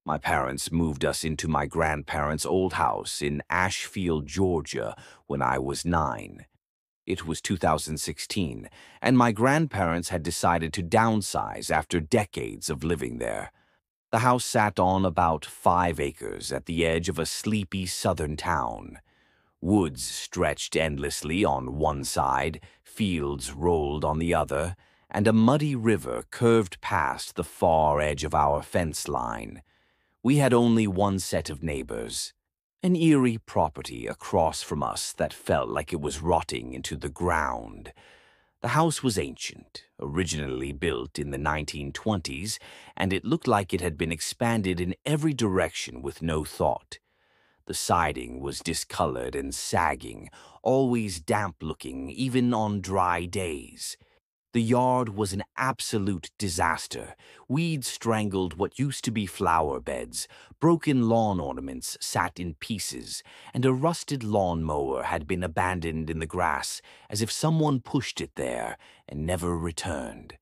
My parents moved us into my grandparents' old house in Ashfield, Georgia, when I was 9. It was 2016, and my grandparents had decided to downsize after decades of living there. The house sat on about 5 acres at the edge of a sleepy southern town. Woods stretched endlessly on one side, fields rolled on the other, and a muddy river curved past the far edge of our fence line. We had only one set of neighbors, an eerie property across from us that felt like it was rotting into the ground. The house was ancient, originally built in the 1920s, and it looked like it had been expanded in every direction with no thought. The siding was discolored and sagging, always damp-looking, even on dry days. The yard was an absolute disaster. Weeds strangled what used to be flower beds, broken lawn ornaments sat in pieces, and a rusted lawn mower had been abandoned in the grass as if someone pushed it there and never returned.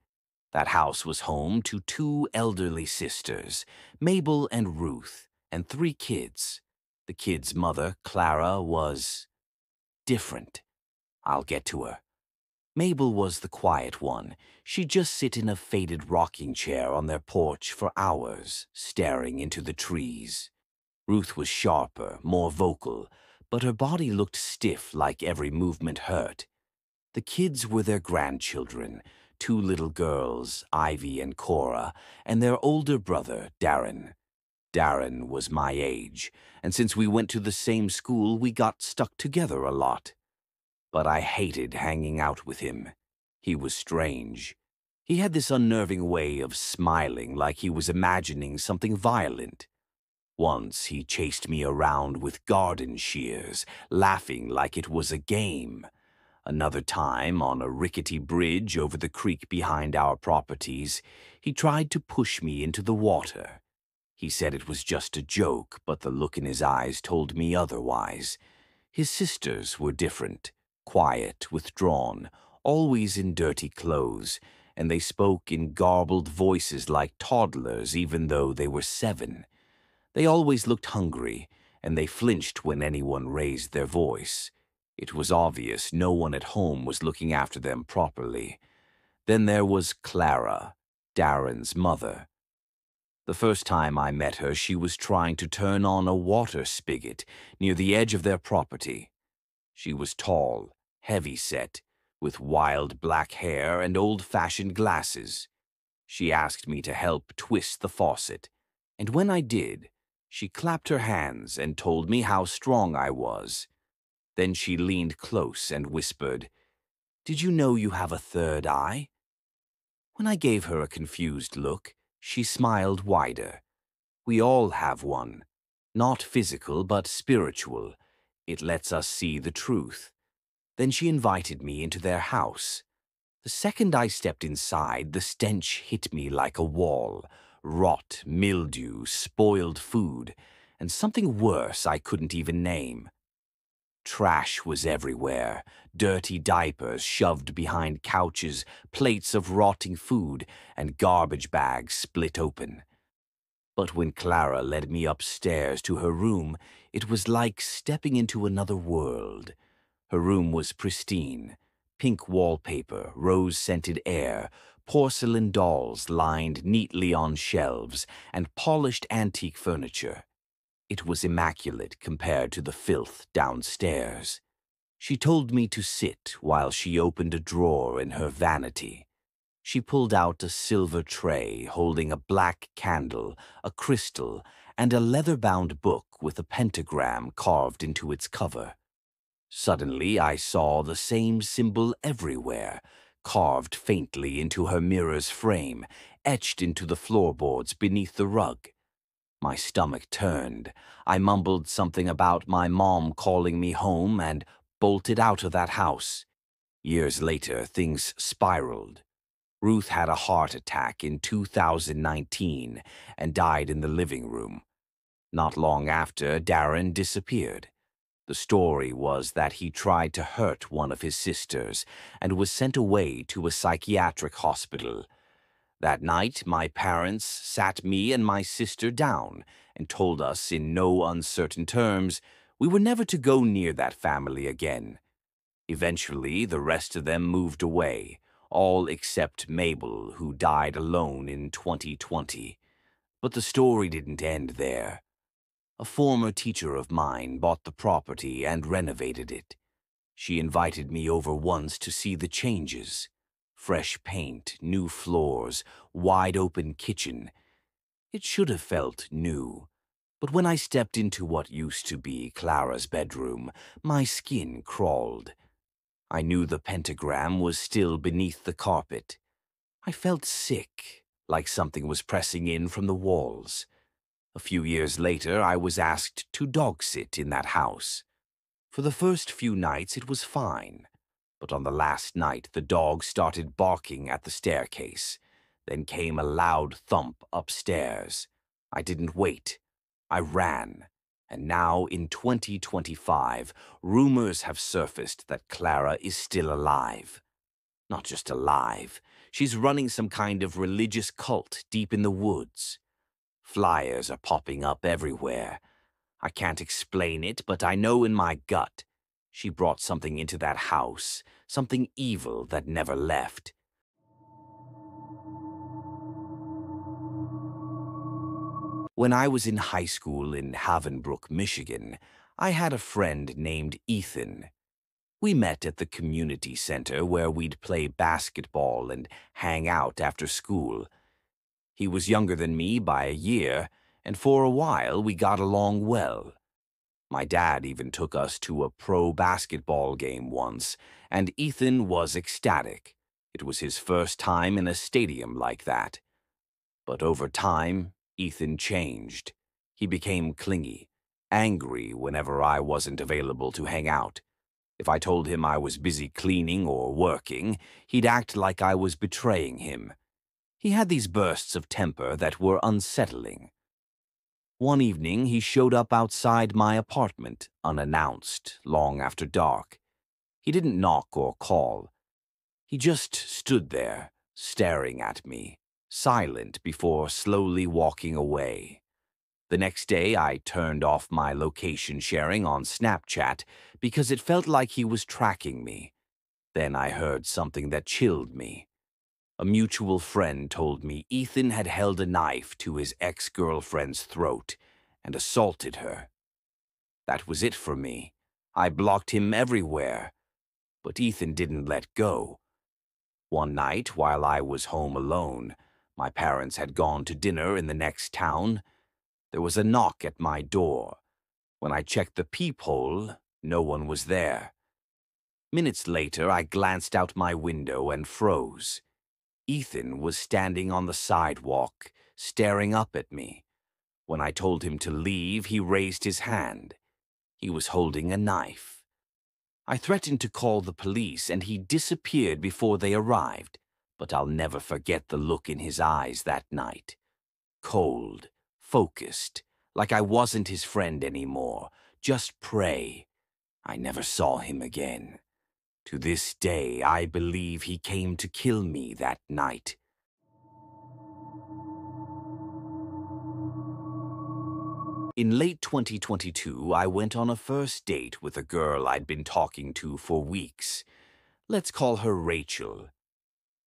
That house was home to 2 elderly sisters, Mabel and Ruth, and 3 kids. The kids' mother, Clara, was different. I'll get to her. Mabel was the quiet one. She'd just sit in a faded rocking chair on their porch for hours, staring into the trees. Ruth was sharper, more vocal, but her body looked stiff like every movement hurt. The kids were their grandchildren, 2 little girls, Ivy and Cora, and their older brother, Darren. Darren was my age, and since we went to the same school, we got stuck together a lot. But I hated hanging out with him. He was strange. He had this unnerving way of smiling like he was imagining something violent. Once he chased me around with garden shears, laughing like it was a game. Another time, on a rickety bridge over the creek behind our properties, he tried to push me into the water. He said it was just a joke, but the look in his eyes told me otherwise. His sisters were different. Quiet, withdrawn, always in dirty clothes, and they spoke in garbled voices like toddlers even though they were 7. They always looked hungry, and they flinched when anyone raised their voice. It was obvious no one at home was looking after them properly. Then there was Clara, Darren's mother. The first time I met her, she was trying to turn on a water spigot near the edge of their property. She was tall, heavy-set, with wild black hair and old-fashioned glasses. She asked me to help twist the faucet, and when I did, she clapped her hands and told me how strong I was. Then she leaned close and whispered, "Did you know you have a third eye?" When I gave her a confused look, she smiled wider. We all have one. Not physical, but spiritual. It lets us see the truth. Then she invited me into their house. The second I stepped inside, the stench hit me like a wall. Rot, mildew, spoiled food, and something worse I couldn't even name. Trash was everywhere, dirty diapers shoved behind couches, plates of rotting food, and garbage bags split open. But when Clara led me upstairs to her room, it was like stepping into another world. Her room was pristine. Pink wallpaper, rose-scented air, porcelain dolls lined neatly on shelves, and polished antique furniture. It was immaculate compared to the filth downstairs. She told me to sit while she opened a drawer in her vanity. She pulled out a silver tray holding a black candle, a crystal, and a leather-bound book with a pentagram carved into its cover. Suddenly, I saw the same symbol everywhere, carved faintly into her mirror's frame, etched into the floorboards beneath the rug. My stomach turned. I mumbled something about my mom calling me home and bolted out of that house. Years later, things spiraled. Ruth had a heart attack in 2019 and died in the living room. Not long after, Darren disappeared. The story was that he tried to hurt one of his sisters and was sent away to a psychiatric hospital. That night, my parents sat me and my sister down and told us in no uncertain terms we were never to go near that family again. Eventually, the rest of them moved away, all except Mabel, who died alone in 2020. But the story didn't end there. A former teacher of mine bought the property and renovated it. She invited me over once to see the changes. Fresh paint, new floors, wide-open kitchen. It should have felt new. But when I stepped into what used to be Clara's bedroom, my skin crawled. I knew the pentagram was still beneath the carpet. I felt sick, like something was pressing in from the walls. A few years later, I was asked to dog-sit in that house. For the first few nights, it was fine. But on the last night, the dog started barking at the staircase. Then came a loud thump upstairs. I didn't wait. I ran. And now, in 2025, rumors have surfaced that Clara is still alive. Not just alive. She's running some kind of religious cult deep in the woods. Flyers are popping up everywhere. I can't explain it, but I know in my gut she brought something into that house, something evil that never left. When I was in high school in Havenbrook, Michigan, I had a friend named Ethan. We met at the community center where we'd play basketball and hang out after school. He was younger than me by a year, and for a while we got along well. My dad even took us to a pro basketball game once, and Ethan was ecstatic. It was his first time in a stadium like that. But over time, Ethan changed. He became clingy, angry whenever I wasn't available to hang out. If I told him I was busy cleaning or working, he'd act like I was betraying him. He had these bursts of temper that were unsettling. One evening, he showed up outside my apartment, unannounced, long after dark. He didn't knock or call. He just stood there, staring at me, silent before slowly walking away. The next day, I turned off my location sharing on Snapchat because it felt like he was tracking me. Then I heard something that chilled me. A mutual friend told me Ethan had held a knife to his ex-girlfriend's throat and assaulted her. That was it for me. I blocked him everywhere. But Ethan didn't let go. One night, while I was home alone, my parents had gone to dinner in the next town. There was a knock at my door. When I checked the peephole, no one was there. Minutes later, I glanced out my window and froze. Ethan was standing on the sidewalk, staring up at me. When I told him to leave, he raised his hand. He was holding a knife. I threatened to call the police, and he disappeared before they arrived. But I'll never forget the look in his eyes that night. Cold, focused, like I wasn't his friend anymore, just prey. I never saw him again. To this day, I believe he came to kill me that night. In late 2022, I went on a first date with a girl I'd been talking to for weeks. Let's call her Rachel.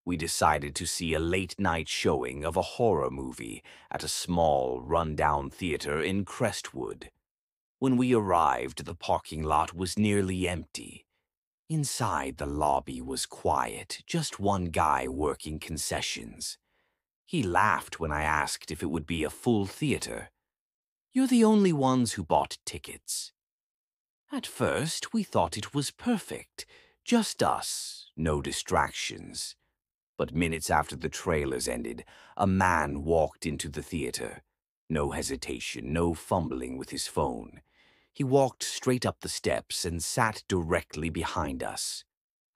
We decided to see a late-night showing of a horror movie at a small, run-down theater in Crestwood. When we arrived, the parking lot was nearly empty. Inside, the lobby was quiet, just one guy working concessions. He laughed when I asked if it would be a full theater. "You're the only ones who bought tickets." At first, we thought it was perfect. Just us, no distractions. But minutes after the trailers ended, a man walked into the theater. No hesitation, no fumbling with his phone. He walked straight up the steps and sat directly behind us.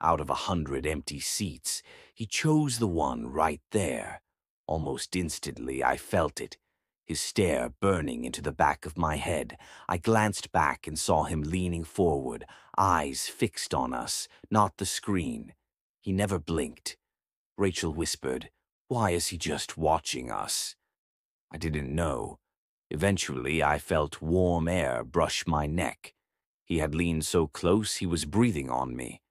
Out of 100 empty seats, he chose the one right there. Almost instantly, I felt it. His stare burning into the back of my head. I glanced back and saw him leaning forward, eyes fixed on us, not the screen. He never blinked. Rachel whispered, Why is he just watching us? I didn't know. Eventually, I felt warm air brush my neck. He had leaned so close he was breathing on me.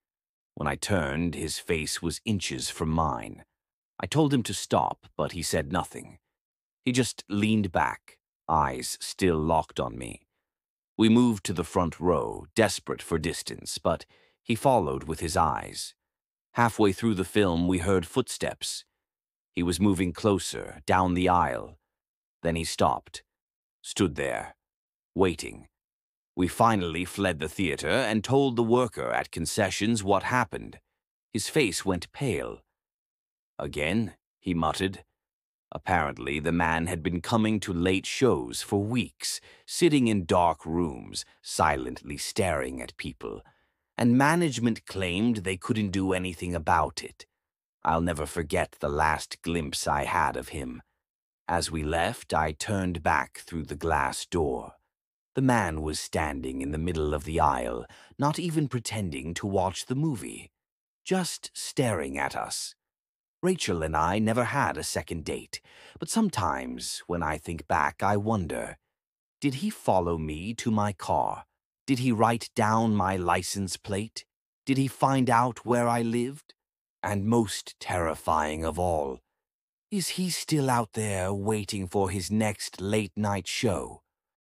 When I turned, his face was inches from mine. I told him to stop, but he said nothing. He just leaned back, eyes still locked on me. We moved to the front row, desperate for distance, but he followed with his eyes. Halfway through the film, we heard footsteps. He was moving closer, down the aisle. Then he stopped, stood there, waiting. We finally fled the theater and told the worker at concessions what happened. His face went pale. Again, he muttered. Apparently, the man had been coming to late shows for weeks, sitting in dark rooms, silently staring at people, and management claimed they couldn't do anything about it. I'll never forget the last glimpse I had of him. As we left, I turned back through the glass door. The man was standing in the middle of the aisle, not even pretending to watch the movie, just staring at us. Rachel and I never had a second date, but sometimes, when I think back, I wonder, did he follow me to my car? Did he write down my license plate? Did he find out where I lived? And most terrifying of all, is he still out there waiting for his next late-night show?